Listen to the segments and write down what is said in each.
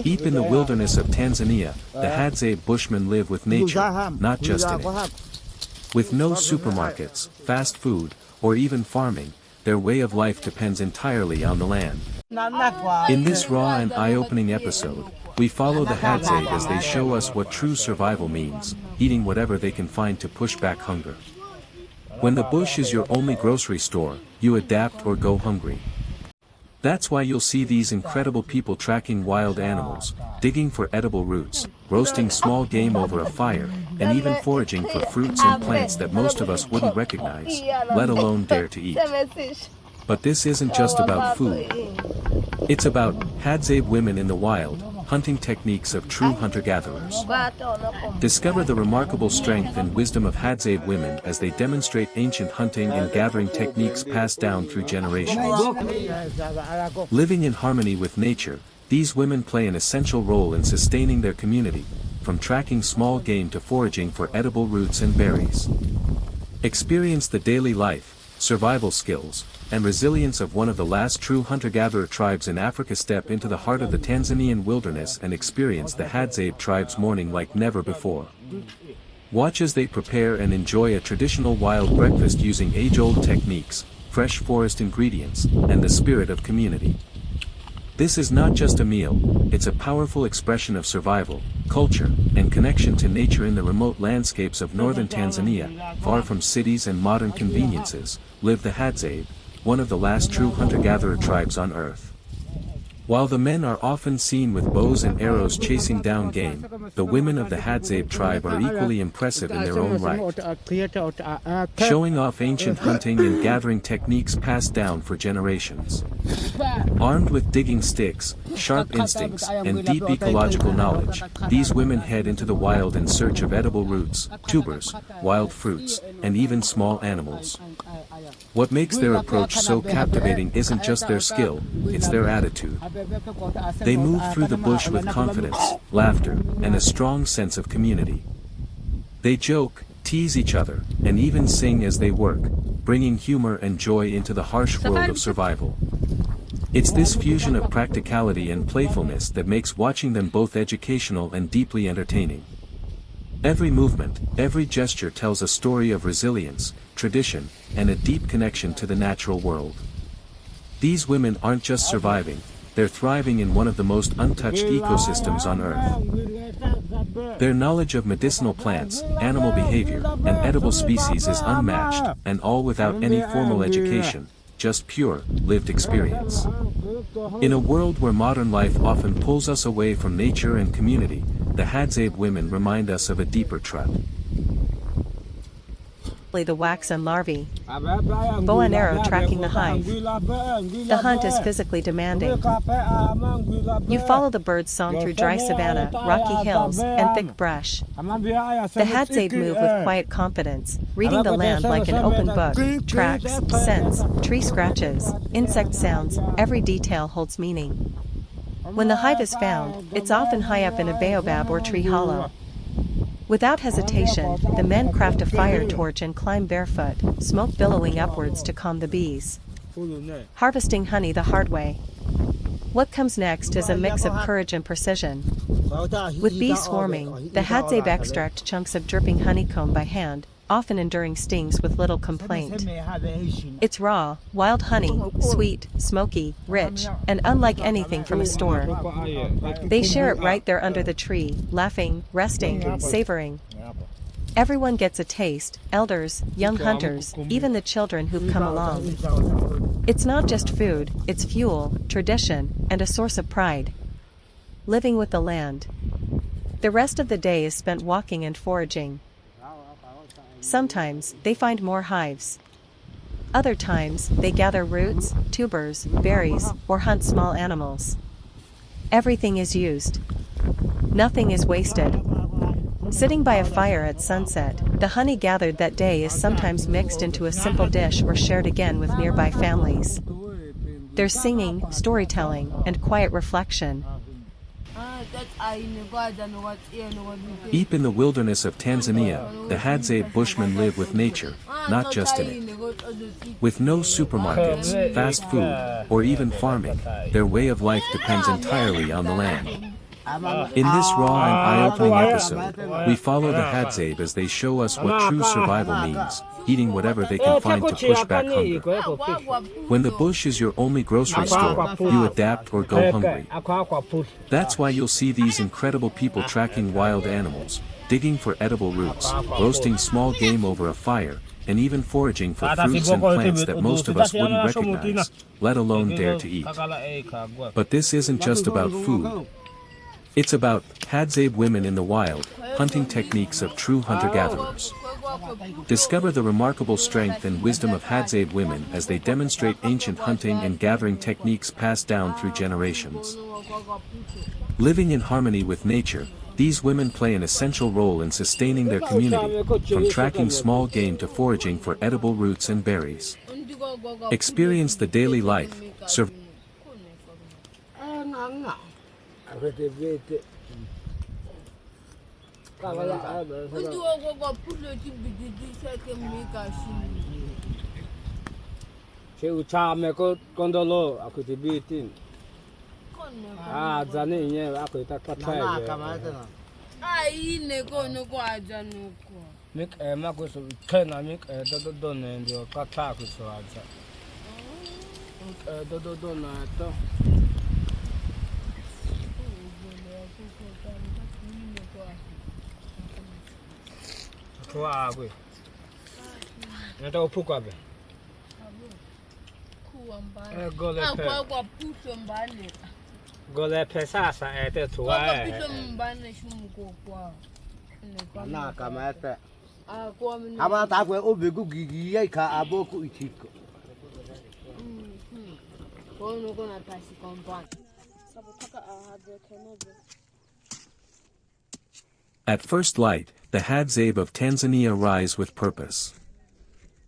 Deep in the wilderness of Tanzania, the Hadzabe Bushmen live with nature, not just in it. With no supermarkets, fast food, or even farming, their way of life depends entirely on the land. In this raw and eye-opening episode, we follow the Hadzabe as they show us what true survival means, eating whatever they can find to push back hunger. When the bush is your only grocery store, you adapt or go hungry. That's why you'll see these incredible people tracking wild animals, digging for edible roots, roasting small game over a fire, and even foraging for fruits and plants that most of us wouldn't recognize, let alone dare to eat. But this isn't just about food. It's about Hadzabe women in the wild, hunting techniques of true hunter-gatherers. Discover the remarkable strength and wisdom of Hadzabe women as they demonstrate ancient hunting and gathering techniques passed down through generations. Living in harmony with nature, these women play an essential role in sustaining their community, from tracking small game to foraging for edible roots and berries. Experience the daily life, survival skills, and resilience of one of the last true hunter-gatherer tribes in Africa. Step into the heart of the Tanzanian wilderness and experience the Hadzabe tribe's morning like never before. Watch as they prepare and enjoy a traditional wild breakfast using age-old techniques, fresh forest ingredients, and the spirit of community. This is not just a meal, it's a powerful expression of survival, culture, and connection to nature in the remote landscapes of northern Tanzania, far from cities and modern conveniences, live the Hadzabe, one of the last true hunter-gatherer tribes on Earth. While the men are often seen with bows and arrows chasing down game, the women of the Hadzabe tribe are equally impressive in their own right, showing off ancient hunting and gathering techniques passed down for generations. Armed with digging sticks, sharp instincts, and deep ecological knowledge, these women head into the wild in search of edible roots, tubers, wild fruits, and even small animals. What makes their approach so captivating isn't just their skill, it's their attitude. They move through the bush with confidence, laughter, and a strong sense of community. They joke, tease each other, and even sing as they work, bringing humor and joy into the harsh world of survival. It's this fusion of practicality and playfulness that makes watching them both educational and deeply entertaining. Every movement, every gesture tells a story of resilience, tradition, and a deep connection to the natural world. These women aren't just surviving, they're thriving in one of the most untouched ecosystems on Earth. Their knowledge of medicinal plants, animal behavior, and edible species is unmatched, and all without any formal education, just pure, lived experience. In a world where modern life often pulls us away from nature and community, the Hadzabe women remind us of a deeper truth. The wax and larvae. Bow and arrow tracking the hive. The hunt is physically demanding. You follow the bird's song through dry savanna, rocky hills, and thick brush. The Hadzabe move with quiet confidence, reading the land like an open book. Tracks, scents, tree scratches, insect sounds, every detail holds meaning. When the hive is found, it's often high up in a baobab or tree hollow. Without hesitation, the men craft a fire torch and climb barefoot, smoke billowing upwards to calm the bees. Harvesting honey the hard way. What comes next is a mix of courage and precision. With bees swarming, the Hadzabe extract chunks of dripping honeycomb by hand, often enduring stings with little complaint. It's raw, wild honey, sweet, smoky, rich, and unlike anything from a store. They share it right there under the tree, laughing, resting, savoring. Everyone gets a taste, elders, young hunters, even the children who've come along. It's not just food, it's fuel, tradition, and a source of pride. Living with the land. The rest of the day is spent walking and foraging. Sometimes, they find more hives. Other times, they gather roots, tubers, berries, or hunt small animals. Everything is used. Nothing is wasted. Sitting by a fire at sunset, the honey gathered that day is sometimes mixed into a simple dish or shared again with nearby families. There's singing, storytelling, and quiet reflection. Deep in the wilderness of Tanzania, the Hadzabe Bushmen live with nature, not just in it. With no supermarkets, fast food, or even farming, their way of life depends entirely on the land. In this raw and eye-opening episode, we follow the Hadzabe as they show us what true survival means, eating whatever they can find to push back hunger. When the bush is your only grocery store, you adapt or go hungry. That's why you'll see these incredible people tracking wild animals, digging for edible roots, roasting small game over a fire, and even foraging for fruits and plants that most of us wouldn't recognize, let alone dare to eat. But this isn't just about food. It's about Hadzabe women in the wild, hunting techniques of true hunter-gatherers. Discover the remarkable strength and wisdom of Hadzabe women as they demonstrate ancient hunting and gathering techniques passed down through generations. Living in harmony with nature, these women play an essential role in sustaining their community, from tracking small game to foraging for edible roots and berries. Experience the daily life, At first light, the Hadzabe of Tanzania rise with purpose.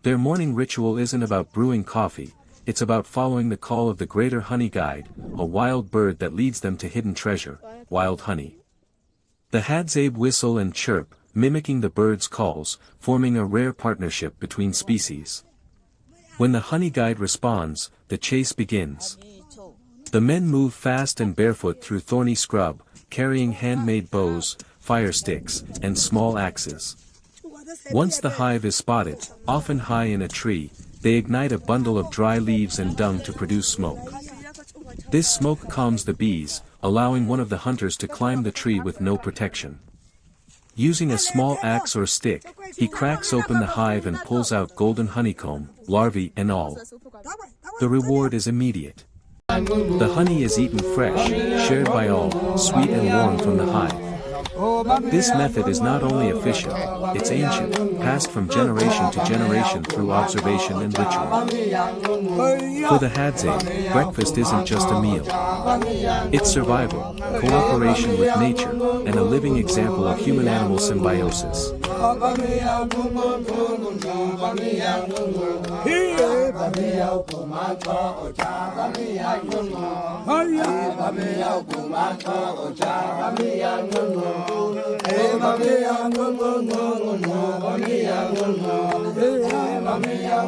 Their morning ritual isn't about brewing coffee, it's about following the call of the greater honey guide, a wild bird that leads them to hidden treasure, wild honey. The Hadzabe whistle and chirp, mimicking the bird's calls, forming a rare partnership between species. When the honey guide responds, the chase begins. The men move fast and barefoot through thorny scrub, carrying handmade bows, fire sticks, and small axes. Once the hive is spotted, often high in a tree, they ignite a bundle of dry leaves and dung to produce smoke. This smoke calms the bees, allowing one of the hunters to climb the tree with no protection. Using a small axe or stick, he cracks open the hive and pulls out golden honeycomb, larvae and all. The reward is immediate. The honey is eaten fresh, shared by all, sweet and warm from the hive. This method is not only efficient, it's ancient, passed from generation to generation through observation and ritual. For the Hadzabe, breakfast isn't just a meal. It's survival, cooperation with nature, and a living example of human-animal symbiosis.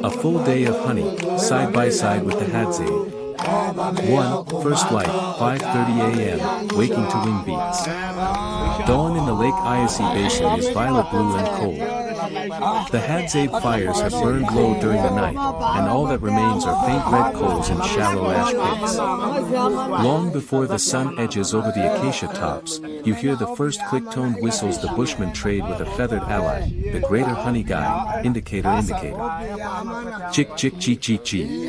A full day of honey, side by side with the Hadzabe. 1. First light, 5:30 a.m., waking to wing beats. Dawn in the Lake Ayasi Basin is violet blue and cold. The Hadzabe fires have burned low during the night, and all that remains are faint red coals in shallow ash pits. Long before the sun edges over the acacia tops, you hear the first click-toned whistles the bushmen trade with a feathered ally, the greater honey guide, indicator. Chick chick cheek cheek cheek.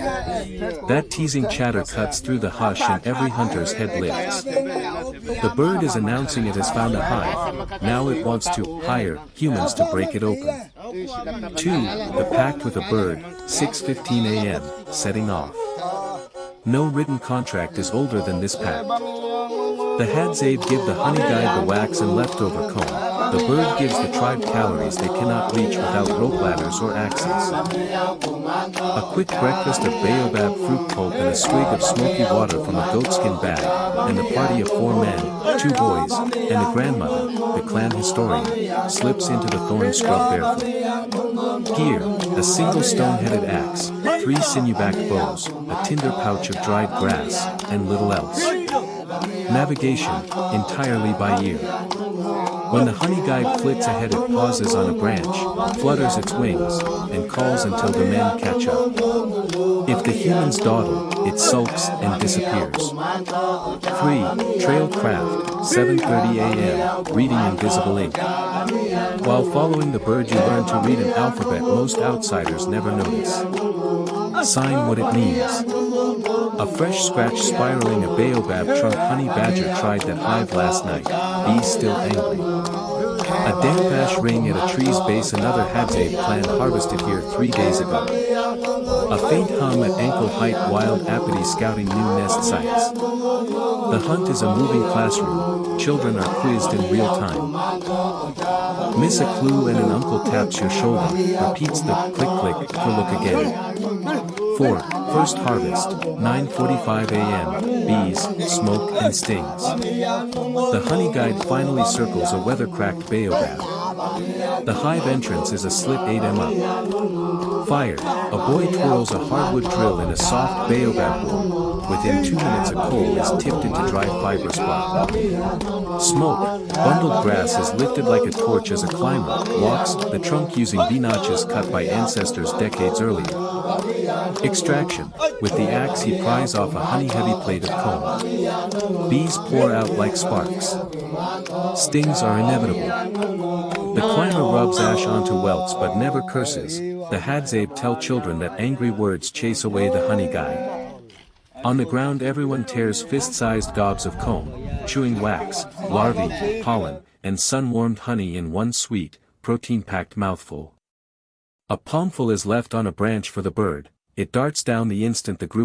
That teasing chatter cuts through the hush and every hunter's head lifts. The bird is announcing it has found a hive, now it wants to hire humans to break it open. 2. The pact with a bird, 6:15 a.m., setting off. No written contract is older than this pact. The Hadzabe give the honey guide the wax and leftover comb. The bird gives the tribe calories they cannot reach without rope ladders or axes. A quick breakfast of baobab fruit pulp and a swig of smoky water from a goatskin bag, and the party of 4 men, 2 boys, and a grandmother, the clan historian, slips into the thorn scrub barefoot. Here, a single stone-headed axe, 3 sinew-backed bows, a tinder pouch of dried grass, and little else. Navigation, entirely by ear. When the honey guide flits ahead it pauses on a branch, flutters its wings, and calls until the men catch up. If the humans dawdle, it sulks and disappears. 3. Trail craft, 7:30 a.m., reading invisible ink. While following the bird you learn to read an alphabet most outsiders never notice. Sign what it means. A fresh scratch spiraling a baobab trunk. Honey badger tried that hive last night, bees still angry. A damp ash ring at a tree's base. Another Hadzabe plant harvested here 3 days ago. A faint hum at ankle height. Wild apathy scouting new nest sites. The hunt is a moving classroom, children are quizzed in real time. Miss a clue and an uncle taps your shoulder, repeats the click-click for look again. 4. First harvest, 9:45 a.m., bees, smoke and stings. The honey guide finally circles a weather-cracked baobab. The hive entrance is a slip 8 up. Fire, a boy twirls a hardwood drill in a soft baobab wood. Within 2 minutes a coal is tipped into dry fibrous bark. Smoke, bundled grass is lifted like a torch as a climber walks, the trunk using bee notches cut by ancestors decades earlier. Extraction, with the axe he pries off a honey-heavy plate of comb. Bees pour out like sparks. Stings are inevitable. The climber rubs ash onto welts but never curses. The Hadzabe tell children that angry words chase away the honey guide. On the ground everyone tears fist-sized gobs of comb, chewing wax, larvae, pollen, and sun-warmed honey in one sweet, protein-packed mouthful. A palmful is left on a branch for the bird, it darts down the instant the group